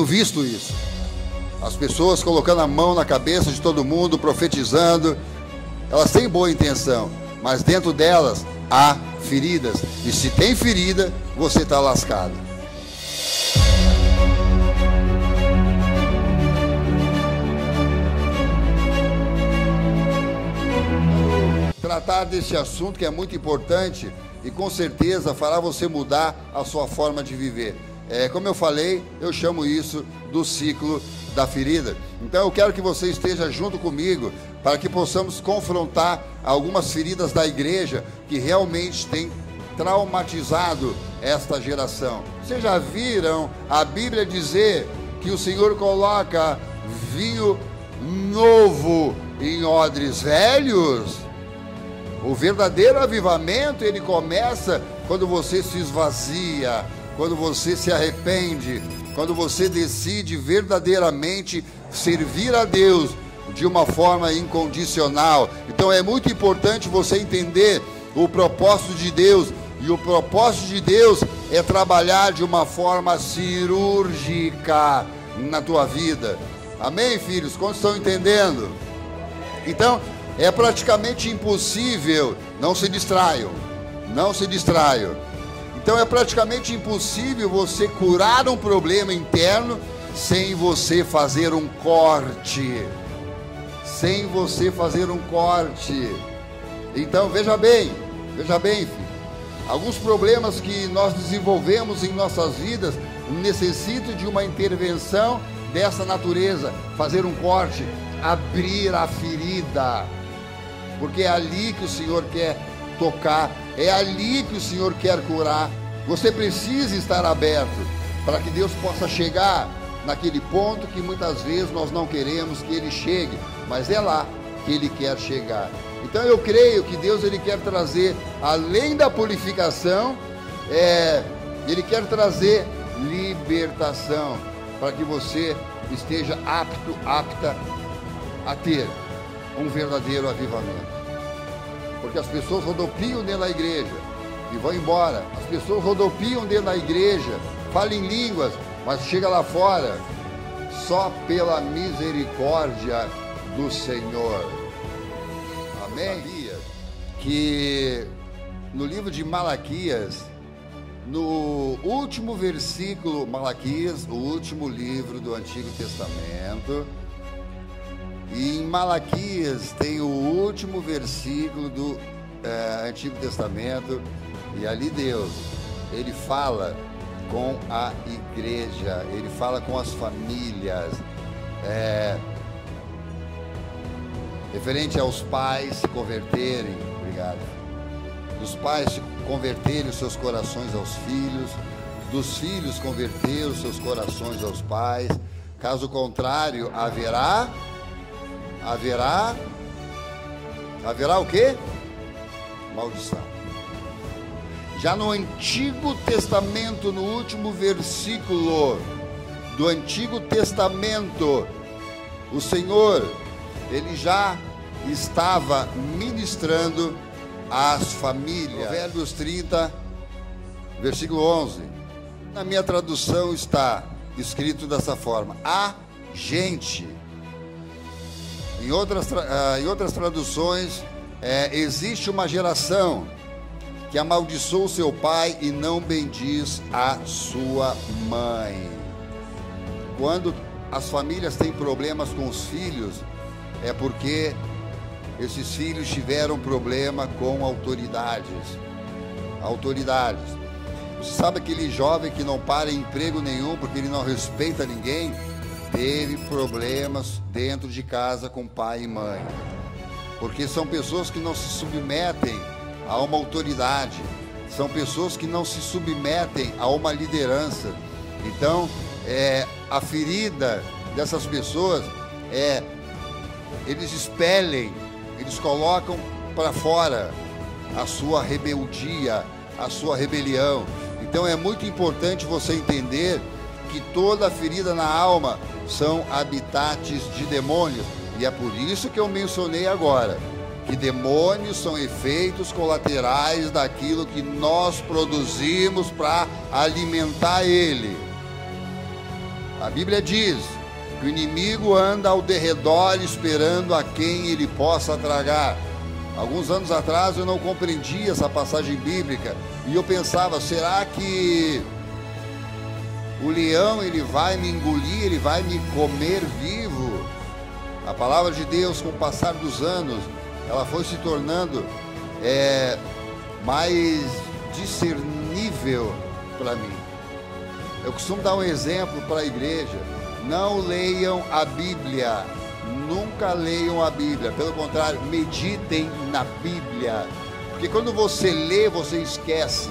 visto isso. As pessoas colocando a mão na cabeça de todo mundo, profetizando. Elas têm boa intenção, mas dentro delas há feridas. E se tem ferida, você está lascado. Tratar desse assunto que é muito importante e com certeza fará você mudar a sua forma de viver. Como eu falei, eu chamo isso do ciclo da ferida. Então eu quero que você esteja junto comigo para que possamos confrontar algumas feridas da igreja que realmente têm traumatizado esta geração. Vocês já viram a Bíblia dizer que o Senhor coloca vinho novo em odres velhos? O verdadeiro avivamento, ele começa quando você se esvazia, quando você se arrepende, quando você decide verdadeiramente servir a Deus de uma forma incondicional. Então é muito importante você entender o propósito de Deus, e o propósito de Deus é trabalhar de uma forma cirúrgica na tua vida. Amém, filhos? Quantos estão entendendo? Então, é praticamente impossível, não se distraiam, não se distraiam. Então é praticamente impossível você curar um problema interno sem você fazer um corte. Sem você fazer um corte. Então veja bem, filho. Alguns problemas que nós desenvolvemos em nossas vidas necessitam de uma intervenção dessa natureza. Fazer um corte, abrir a ferida. Porque é ali que o Senhor quer tocar, é ali que o Senhor quer curar. Você precisa estar aberto para que Deus possa chegar naquele ponto que muitas vezes nós não queremos que Ele chegue, mas é lá que Ele quer chegar. Então eu creio que Deus, Ele quer trazer, além da purificação, Ele quer trazer libertação, para que você esteja apta a ter um verdadeiro avivamento. Porque as pessoas rodopiam dentro da igreja e vão embora. As pessoas rodopiam dentro da igreja, falam em línguas, mas chega lá fora só pela misericórdia do Senhor. Amém? Que no livro de Malaquias, no último versículo, Malaquias, o último livro do Antigo Testamento, e em Malaquias tem o último versículo do Antigo Testamento, e ali Deus, Ele fala com a igreja, Ele fala com as famílias, referente aos pais se converterem, obrigado, dos pais se converterem os seus corações aos filhos, dos filhos converter os seus corações aos pais, caso contrário, haverá o quê? Maldição. Já no Antigo Testamento, no último versículo do Antigo Testamento, o Senhor, Ele já estava ministrando às famílias. Provérbios 30, versículo 11. Na minha tradução está escrito dessa forma: a gente. Em outras traduções, existe uma geração que amaldiçoou seu pai e não bendiz a sua mãe. Quando as famílias têm problemas com os filhos, é porque esses filhos tiveram problema com autoridades. Você sabe aquele jovem que não para em emprego nenhum porque ele não respeita ninguém? Teve problemas dentro de casa com pai e mãe, porque são pessoas que não se submetem a uma autoridade, são pessoas que não se submetem a uma liderança. Então, a ferida dessas pessoas eles expelem, eles colocam para fora a sua rebeldia, a sua rebelião. Então é muito importante você entender que toda ferida na alma são habitats de demônios, e é por isso que eu mencionei agora que demônios são efeitos colaterais daquilo que nós produzimos para alimentar ele. A Bíblia diz que o inimigo anda ao derredor esperando a quem ele possa tragar. Alguns anos atrás eu não compreendia essa passagem bíblica e eu pensava, será que o leão ele vai me engolir, ele vai me comer vivo? A palavra de Deus, com o passar dos anos, ela foi se tornando mais discernível para mim. Eu costumo dar um exemplo para a igreja: não leiam a Bíblia, nunca leiam a Bíblia, pelo contrário, meditem na Bíblia, porque quando você lê, você esquece.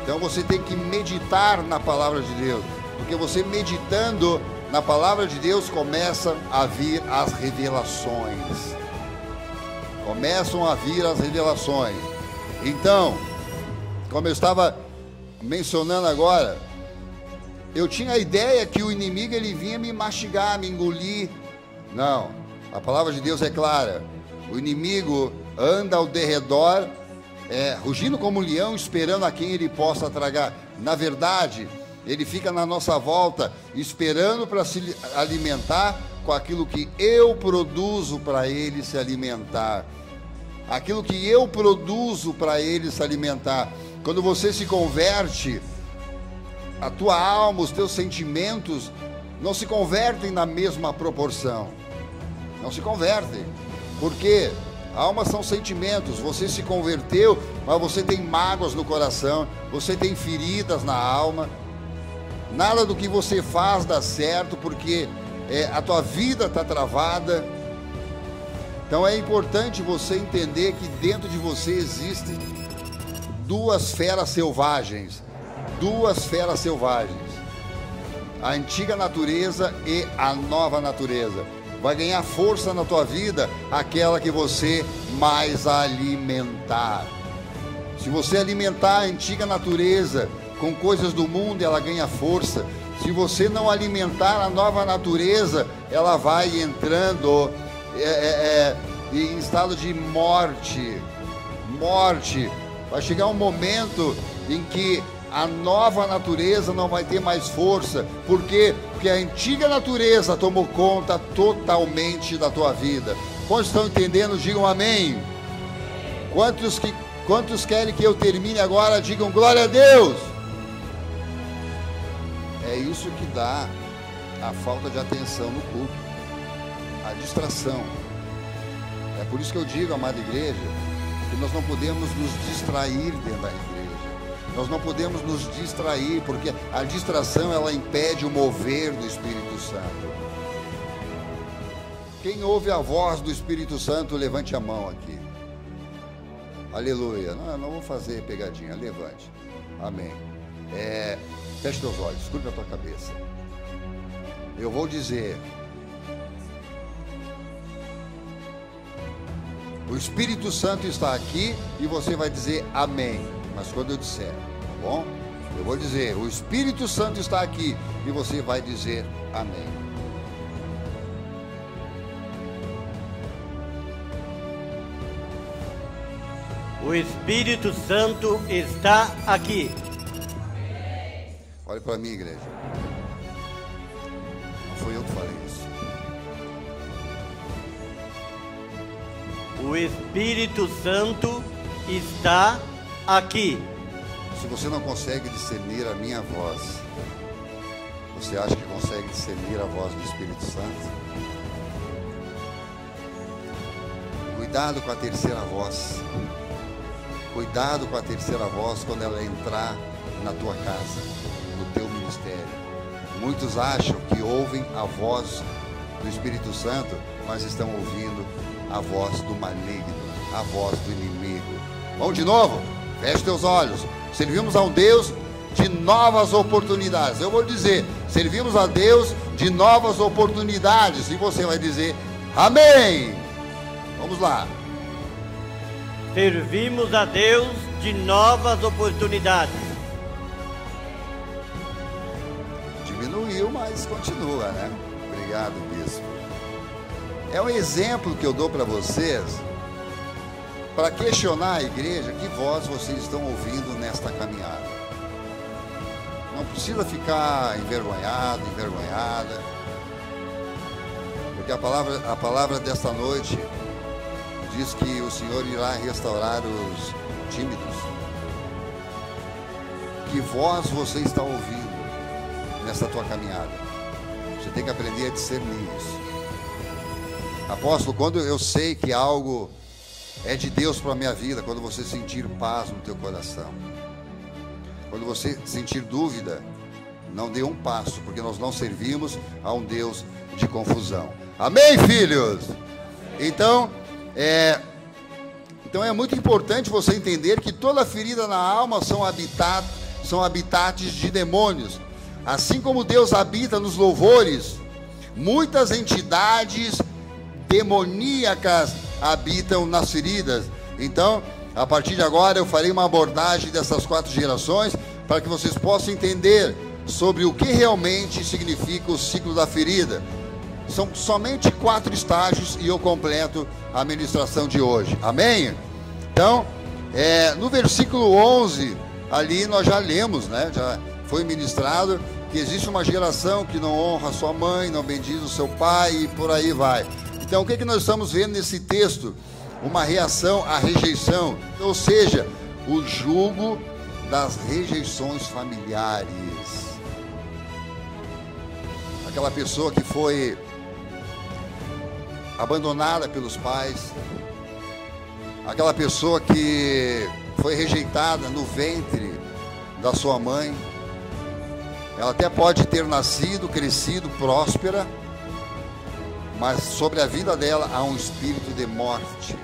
Então você tem que meditar na palavra de Deus, porque você meditando na palavra de Deus começam a vir as revelações. Começam a vir as revelações. Então, como eu estava mencionando agora, eu tinha a ideia que o inimigo ele vinha me mastigar, me engolir. Não, a palavra de Deus é clara. O inimigo anda ao derredor, rugindo como um leão, esperando a quem ele possa tragar. Na verdade, ele fica na nossa volta, esperando para se alimentar com aquilo que eu produzo para ele se alimentar. Aquilo que eu produzo para ele se alimentar. Quando você se converte, a tua alma, os teus sentimentos não se convertem na mesma proporção. Não se convertem. Por quê? Alma são sentimentos. Você se converteu, mas você tem mágoas no coração, você tem feridas na alma. Nada do que você faz dá certo, porque a tua vida está travada. Então é importante você entender que dentro de você existem duas feras selvagens. Duas feras selvagens. A antiga natureza e a nova natureza. Vai ganhar força na tua vida aquela que você mais alimentar. Se você alimentar a antiga natureza com coisas do mundo, ela ganha força. Se você não alimentar a nova natureza, ela vai entrando em estado de morte. Morte. Vai chegar um momento em que a nova natureza não vai ter mais força. Por quê? Porque a antiga natureza tomou conta totalmente da tua vida. Quantos estão entendendo? Digam amém. Quantos querem que eu termine agora? Digam glória a Deus. É isso que dá a falta de atenção no culto, a distração. É por isso que eu digo, amada igreja, que nós não podemos nos distrair dentro da igreja. Nós não podemos nos distrair, porque a distração ela impede o mover do Espírito Santo. Quem ouve a voz do Espírito Santo, levante a mão aqui. Aleluia. Não vou fazer pegadinha, levante. Amém. Feche teus olhos, escute a tua cabeça. Eu vou dizer: o Espírito Santo está aqui, e você vai dizer amém. Mas quando eu disser, tá bom? Eu vou dizer: o Espírito Santo está aqui, e você vai dizer amém. O Espírito Santo está aqui. Olhe para mim, igreja. Não foi eu que falei isso. O Espírito Santo está aqui. Se você não consegue discernir a minha voz, você acha que consegue discernir a voz do Espírito Santo? Cuidado com a terceira voz. Cuidado com a terceira voz quando ela entrar na tua casa, no teu ministério. Muitos acham que ouvem a voz do Espírito Santo, mas estão ouvindo a voz do maligno, a voz do inimigo. Vamos de novo? Feche teus olhos. Servimos a um Deus de novas oportunidades. Eu vou dizer: servimos a Deus de novas oportunidades. E você vai dizer amém. Vamos lá. Servimos a Deus de novas oportunidades. Diminuiu, mas continua, né? Obrigado, bispo. É um exemplo que eu dou para vocês, para questionar a igreja, que voz vocês estão ouvindo nesta caminhada. Não precisa ficar envergonhado, envergonhada, porque a palavra desta noite diz que o Senhor irá restaurar os tímidos. Que voz você está ouvindo nessa tua caminhada? Você tem que aprender a discernir isso. Apóstolo, quando eu sei que algo é de Deus para a minha vida, quando você sentir paz no teu coração, quando você sentir dúvida, não dê um passo, porque nós não servimos a um Deus de confusão. Amém, filhos? Então é muito importante você entender que toda ferida na alma são habitats de demônios. Assim como Deus habita nos louvores, muitas entidades demoníacas habitam nas feridas. Então, a partir de agora, eu farei uma abordagem dessas 4 gerações para que vocês possam entender sobre o que realmente significa o ciclo da ferida. São somente 4 estágios e eu completo a ministração de hoje. Amém? Então, no versículo 11, ali nós já lemos, né? Já foi ministrado que existe uma geração que não honra a sua mãe, não bendiz o seu pai e por aí vai. Então, o que nós estamos vendo nesse texto? Uma reação à rejeição, ou seja, o jugo das rejeições familiares. Aquela pessoa que foi abandonada pelos pais, aquela pessoa que foi rejeitada no ventre da sua mãe. Ela até pode ter nascido, crescido, próspera, mas sobre a vida dela há um espírito de morte.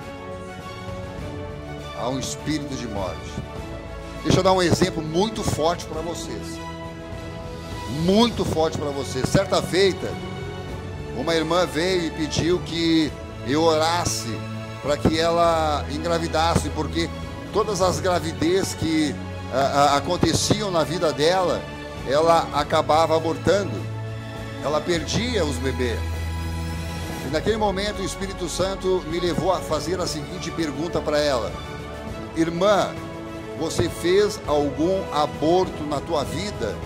Há um espírito de morte. Deixa eu dar um exemplo muito forte para vocês. Muito forte para vocês. Certa feita, uma irmã veio e pediu que eu orasse para que ela engravidasse, porque todas as gravidez que aconteciam na vida dela, ela acabava abortando. Ela perdia os bebês. E naquele momento o Espírito Santo me levou a fazer a seguinte pergunta para ela: irmã, você fez algum aborto na tua vida?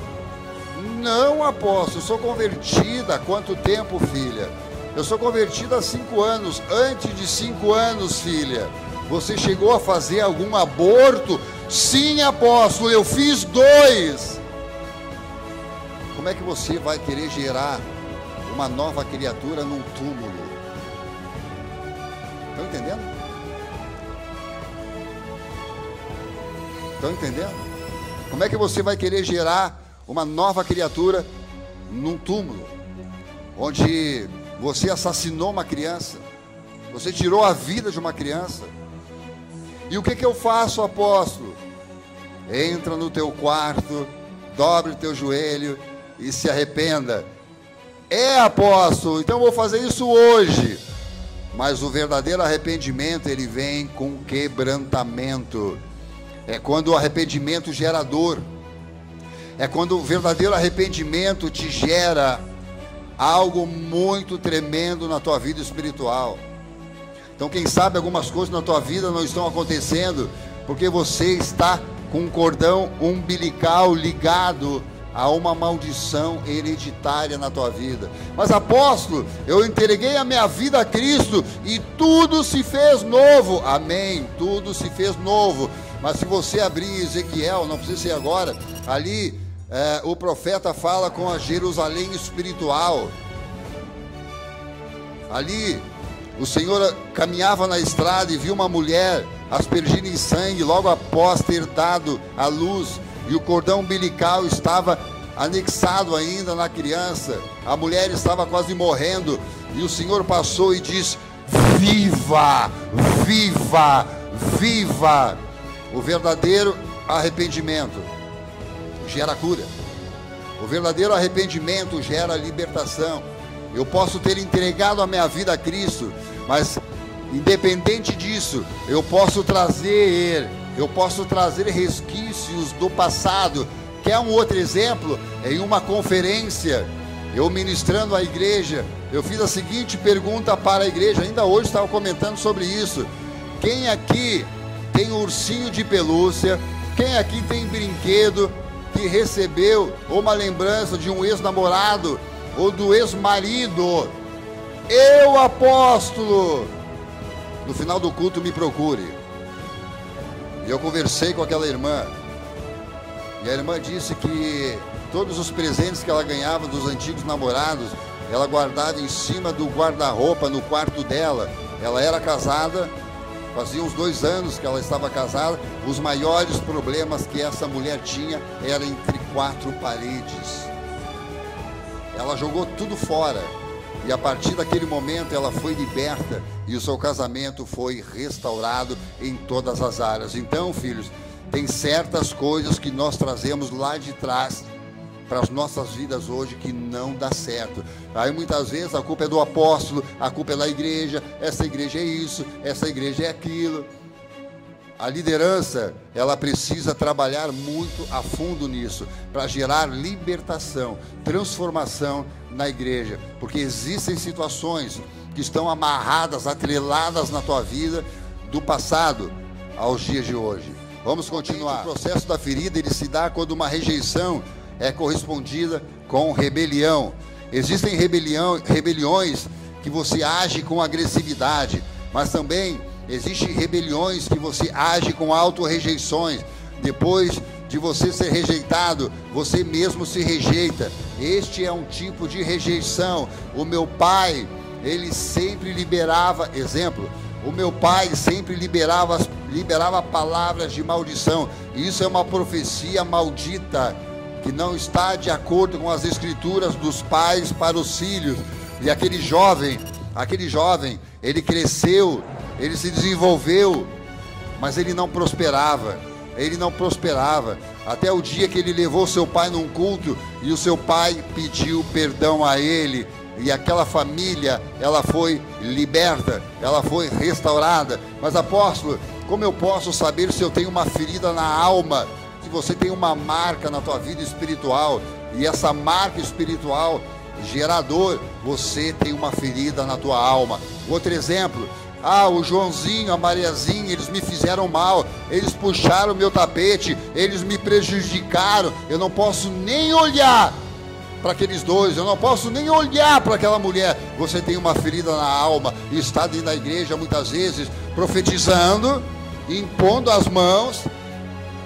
Não, apóstolo, eu sou convertida. Há quanto tempo, filha? Eu sou convertida há 5 anos. Antes de 5 anos, filha, você chegou a fazer algum aborto? Sim, apóstolo, eu fiz 2. Como é que você vai querer gerar uma nova criatura num túmulo? Estão entendendo? Estão entendendo? Como é que você vai querer gerar uma nova criatura num túmulo, onde você assassinou uma criança, você tirou a vida de uma criança? E o que eu faço, apóstolo? Entra no teu quarto, dobre o teu joelho e se arrependa. Apóstolo, então eu vou fazer isso hoje. Mas o verdadeiro arrependimento, ele vem com quebrantamento. É quando o arrependimento gera dor. É quando o verdadeiro arrependimento te gera algo muito tremendo na tua vida espiritual. Então, quem sabe algumas coisas na tua vida não estão acontecendo porque você está com um cordão umbilical ligado a uma maldição hereditária na tua vida. Mas, apóstolo, eu entreguei a minha vida a Cristo e tudo se fez novo. Amém, tudo se fez novo. Mas se você abrir Ezequiel, não precisa ser agora, ali o profeta fala com a Jerusalém espiritual. Ali o Senhor caminhava na estrada e viu uma mulher aspergida em sangue logo após ter dado a luz, e o cordão umbilical estava anexado ainda na criança. A mulher estava quase morrendo, e o Senhor passou e disse: viva, viva, viva. O verdadeiro arrependimento gera cura. O verdadeiro arrependimento gera libertação. Eu posso ter entregado a minha vida a Cristo, mas independente disso, eu posso trazer resquícios do passado. Quer um outro exemplo? Em uma conferência, eu ministrando à igreja, eu fiz a seguinte pergunta para a igreja, ainda hoje estava comentando sobre isso: quem aqui tem ursinho de pelúcia? Quem aqui tem brinquedo que que recebeu uma lembrança de um ex-namorado ou do ex-marido, eu, apóstolo, no final do culto me procure. E eu conversei com aquela irmã, e a irmã disse que todos os presentes que ela ganhava dos antigos namorados, ela guardava em cima do guarda-roupa no quarto dela. Ela era casada, fazia uns 2 anos que ela estava casada. Os maiores problemas que essa mulher tinha eram entre 4 paredes. Ela jogou tudo fora, e a partir daquele momento ela foi liberta, e o seu casamento foi restaurado em todas as áreas. Então, filhos, tem certas coisas que nós trazemos lá de trás para as nossas vidas hoje que não dá certo. Aí muitas vezes a culpa é do apóstolo, a culpa é da igreja, essa igreja é isso, essa igreja é aquilo. A liderança, ela precisa trabalhar muito a fundo nisso, para gerar libertação, transformação na igreja, porque existem situações que estão amarradas, atreladas na tua vida, do passado aos dias de hoje. Vamos continuar. O processo da ferida, ele se dá quando uma rejeição é correspondida com rebelião. Existem rebeliões que você age com agressividade, mas também existem rebeliões que você age com auto-rejeições. Depois de você ser rejeitado, você mesmo se rejeita. Este é um tipo de rejeição. O meu pai, ele sempre liberava, exemplo, o meu pai sempre liberava palavras de maldição. Isso é uma profecia maldita, que não está de acordo com as escrituras dos pais para os filhos. E aquele jovem, ele cresceu, ele se desenvolveu, mas ele não prosperava, até o dia que ele levou seu pai num culto, e o seu pai pediu perdão a ele, e aquela família, ela foi liberta, ela foi restaurada. Mas apóstolo, como eu posso saber se eu tenho uma ferida na alma? Se você tem uma marca na tua vida espiritual, e essa marca espiritual gerador, você tem uma ferida na tua alma. Outro exemplo, o Joãozinho, a Mariazinha, eles me fizeram mal, eles puxaram o meu tapete, eles me prejudicaram, eu não posso nem olhar para aqueles dois, eu não posso nem olhar para aquela mulher. Você tem uma ferida na alma, e está dentro da igreja muitas vezes profetizando, impondo as mãos.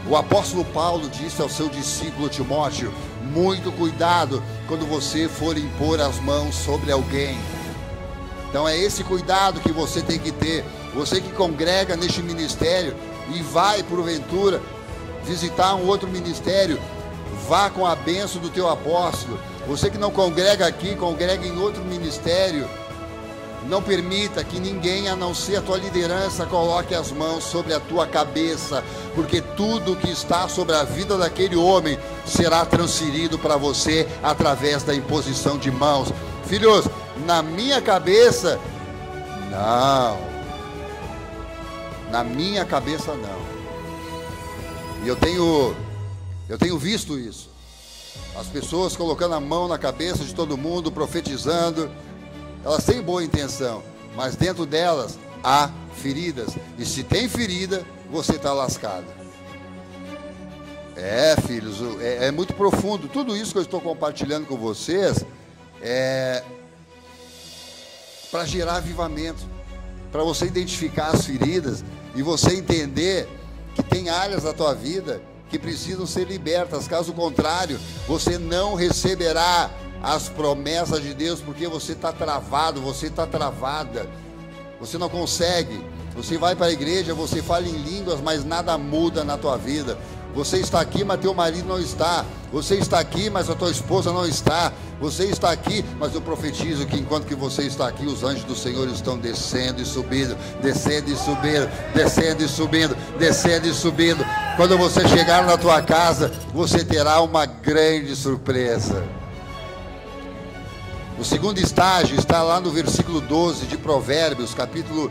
O apóstolo Paulo disse ao seu discípulo Timóteo: muito cuidado quando você for impor as mãos sobre alguém. Então é esse cuidado que você tem que ter. Você que congrega neste ministério e vai porventura visitar um outro ministério, vá com a bênção do teu apóstolo. Você que não congrega aqui, congrega em outro ministério. Não permita que ninguém, a não ser a tua liderança, coloque as mãos sobre a tua cabeça, porque tudo que está sobre a vida daquele homem será transferido para você através da imposição de mãos. Filhos, na minha cabeça, não. Na minha cabeça, não. E eu tenho visto isso. As pessoas colocando a mão na cabeça de todo mundo, profetizando. Elas têm boa intenção, mas dentro delas há feridas. E se tem ferida, você está lascado. Filhos, é muito profundo. Tudo isso que eu estou compartilhando com vocês é para gerar avivamento, para você identificar as feridas e você entender que tem áreas da tua vida que precisam ser libertas. Caso contrário, você não receberá as promessas de Deus, porque você está travado, você está travada, você não consegue. Você vai para a igreja, você fala em línguas, mas nada muda na tua vida. Você está aqui, mas teu marido não está. Você está aqui, mas a tua esposa não está. Você está aqui, mas eu profetizo que enquanto que você está aqui, os anjos do Senhor estão descendo e subindo, descendo e subindo, descendo e subindo, descendo e subindo. Quando você chegar na tua casa, você terá uma grande surpresa. O segundo estágio está lá no versículo 12 de Provérbios, capítulo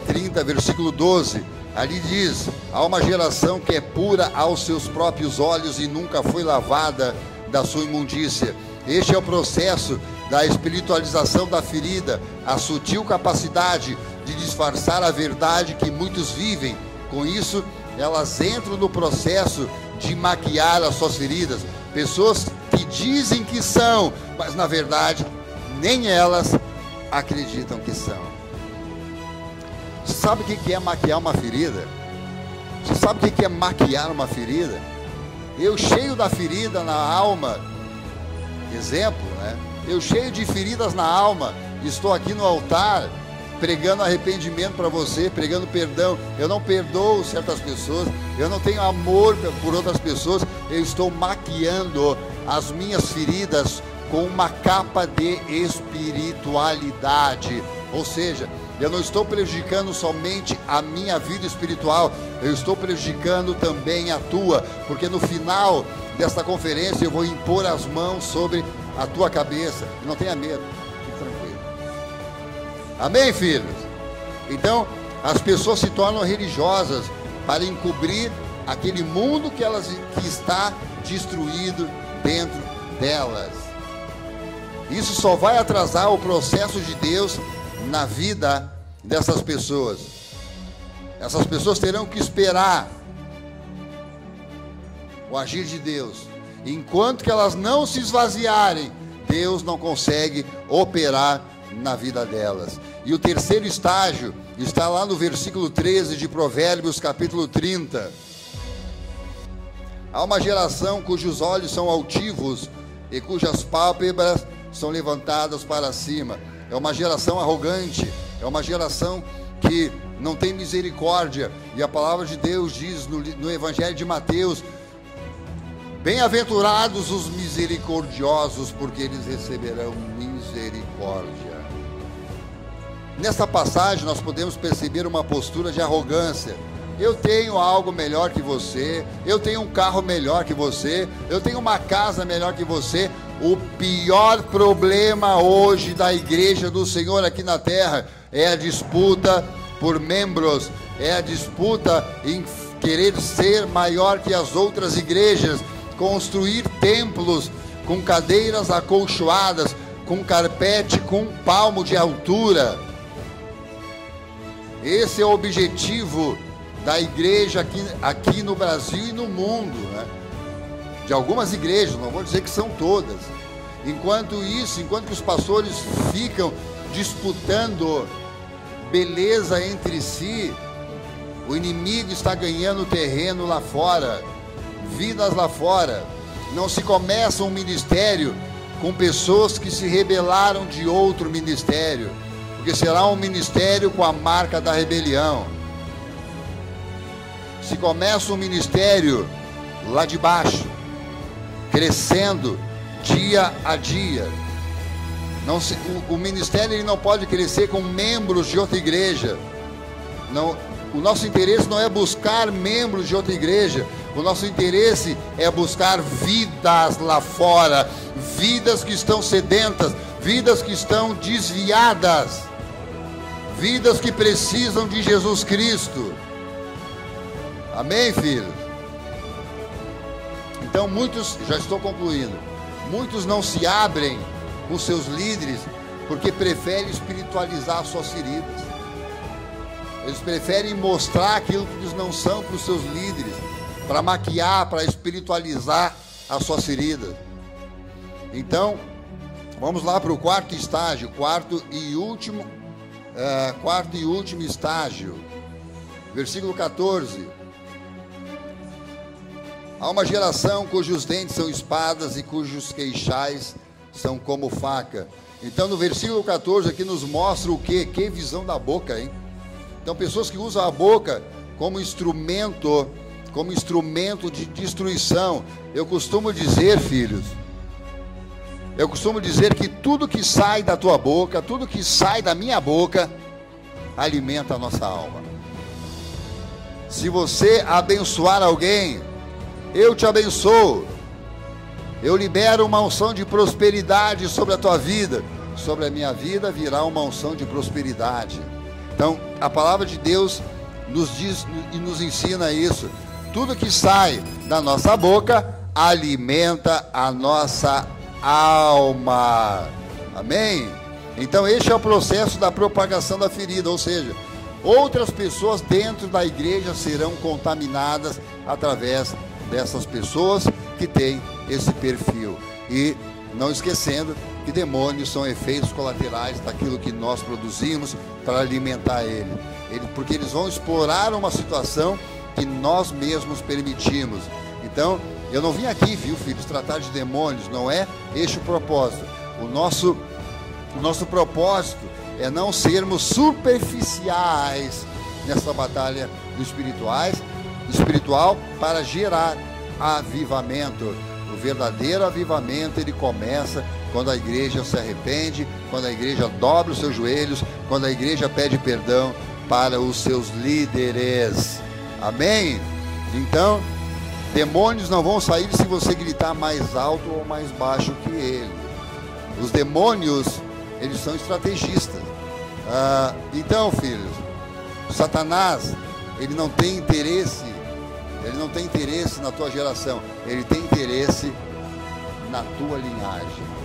30, versículo 12. Ali diz: há uma geração que é pura aos seus próprios olhos e nunca foi lavada da sua imundícia. Este é o processo da espiritualização da ferida, a sutil capacidade de disfarçar a verdade que muitos vivem. Com isso, elas entram no processo de maquiar as suas feridas. Pessoas que dizem que são, mas na verdade nem elas acreditam que são. Você sabe o que é maquiar uma ferida? Você sabe o que é maquiar uma ferida? Eu cheio da ferida na alma, exemplo, né? Eu cheio de feridas na alma, estou aqui no altar pregando arrependimento para você, pregando perdão. Eu não perdoo certas pessoas, eu não tenho amor por outras pessoas, eu estou maquiando as minhas feridas com uma capa de espiritualidade. Ou seja, eu não estou prejudicando somente a minha vida espiritual, eu estou prejudicando também a tua, porque no final desta conferência eu vou impor as mãos sobre a tua cabeça. Não tenha medo, fique tranquilo. Amém, filhos? Então, as pessoas se tornam religiosas para encobrir aquele mundo que está destruído dentro delas. Isso só vai atrasar o processo de Deus na vida dessas pessoas. Essas pessoas terão que esperar o agir de Deus. Enquanto que elas não se esvaziarem, Deus não consegue operar na vida delas. E o terceiro estágio está lá no versículo 13 de Provérbios, capítulo 30. Há uma geração cujos olhos são altivos e cujas pálpebras são levantadas para cima. É uma geração arrogante, é uma geração que não tem misericórdia. E a palavra de Deus diz no Evangelho de Mateus: bem-aventurados os misericordiosos, porque eles receberão misericórdia. Nessa passagem nós podemos perceber uma postura de arrogância. Eu tenho algo melhor que você, eu tenho um carro melhor que você, eu tenho uma casa melhor que você. O pior problema hoje da igreja do Senhor aqui na terra é a disputa por membros, é a disputa em querer ser maior que as outras igrejas, construir templos com cadeiras acolchoadas, com carpete com um palmo de altura. Esse é o objetivo da igreja aqui no Brasil e no mundo, né? De algumas igrejas, não vou dizer que são todas. Enquanto que os pastores ficam disputando beleza entre si, o inimigo está ganhando terreno lá fora, vidas lá fora. Não se começa um ministério com pessoas que se rebelaram de outro ministério, porque será um ministério com a marca da rebelião. Se começa um ministério lá de baixo, crescendo dia a dia. O ministério ele não pode crescer com membros de outra igreja. Não, o nosso interesse não é buscar membros de outra igreja. O nosso interesse é buscar vidas lá fora, vidas que estão sedentas, vidas que estão desviadas, vidas que precisam de Jesus Cristo. Amém, filhos? Então muitos, já estou concluindo, muitos não se abrem com seus líderes porque preferem espiritualizar suas feridas. Eles preferem mostrar aquilo que eles não são para os seus líderes, para maquiar, para espiritualizar as suas feridas. Então, vamos lá para o quarto estágio, quarto e último estágio, versículo 14. Há uma geração cujos dentes são espadas e cujos queixais são como faca. Então no versículo 14 aqui nos mostra o quê? Que visão da boca, hein? Então pessoas que usam a boca como instrumento de destruição. Eu costumo dizer, filhos, que tudo que sai da tua boca, tudo que sai da minha boca, alimenta a nossa alma. Se você abençoar alguém, eu te abençoo. Eu libero uma unção de prosperidade sobre a tua vida. Sobre a minha vida virá uma unção de prosperidade. Então, a palavra de Deus nos diz e nos ensina isso. Tudo que sai da nossa boca alimenta a nossa alma. Amém? Então, este é o processo da propagação da ferida, ou seja, outras pessoas dentro da igreja serão contaminadas através dessas pessoas que têm esse perfil. E não esquecendo que demônios são efeitos colaterais daquilo que nós produzimos para alimentar ele. Porque eles vão explorar uma situação que nós mesmos permitimos. Então, eu não vim aqui, viu, filhos, tratar de demônios, não é este o propósito. O nosso propósito é não sermos superficiais nessa batalha do espiritual para gerar avivamento. O verdadeiro avivamento, ele começa quando a igreja se arrepende, quando a igreja dobra os seus joelhos, quando a igreja pede perdão para os seus líderes. Amém? Então, demônios não vão sair se você gritar mais alto ou mais baixo que ele. Os demônios, eles são estrategistas. Então, filhos, Satanás, ele não tem interesse na tua geração, ele tem interesse na tua linhagem.